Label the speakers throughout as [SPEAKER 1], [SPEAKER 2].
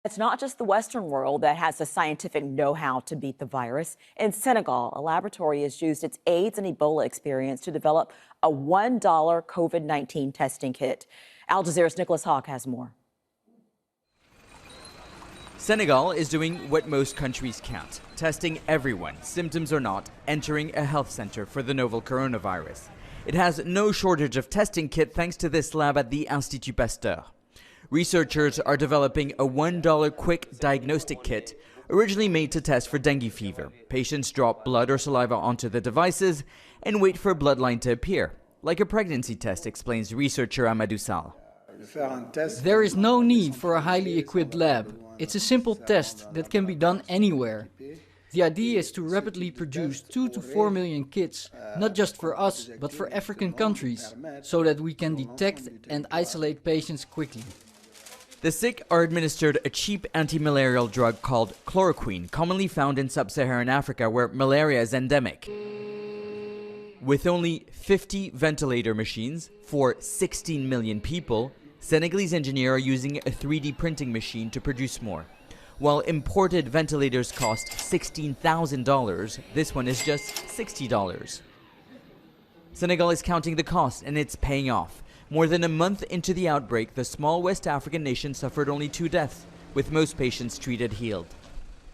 [SPEAKER 1] It's not just the Western world that has the scientific know-how to beat the virus. In Senegal, a laboratory has used its Aids and Ebola experience to develop a $1 COVID-19 testing kit. Al Jazeera's Nicholas Hawk has more.
[SPEAKER 2] Senegal is doing what most countries can't, testing everyone, symptoms or not, entering a health center for the novel coronavirus. It has no shortage of testing kit thanks to this lab at the Institut Pasteur. Researchers are developing a $1 quick diagnostic kit, originally made to test for dengue fever. Patients drop blood or saliva onto the devices and wait for a bloodline to appear, like a pregnancy test, explains researcher Amadou Sall.
[SPEAKER 3] There is no need for a highly equipped lab. It's a simple test that can be done anywhere. The idea is to rapidly produce 2 to 4 million kits, not just for us, but for African countries, so that we can detect and isolate patients quickly.
[SPEAKER 2] The sick are administered a cheap anti-malarial drug called chloroquine, commonly found in sub-Saharan Africa where malaria is endemic. With only 50 ventilator machines for 16 million people, Senegalese engineers are using a 3D printing machine to produce more. While imported ventilators cost $16,000, this one is just $60. Senegal is counting the cost and it's paying off. More than a month into the outbreak, the small West African nation suffered only 2 deaths, with most patients treated healed.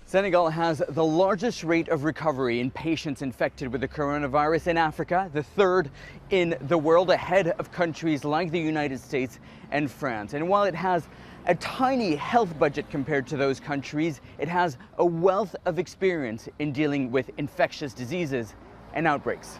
[SPEAKER 2] Senegal has the largest rate of recovery in patients infected with the coronavirus in Africa, the 3rd in the world, ahead of countries like the United States and France. And while it has a tiny health budget compared to those countries, it has a wealth of experience in dealing with infectious diseases and outbreaks.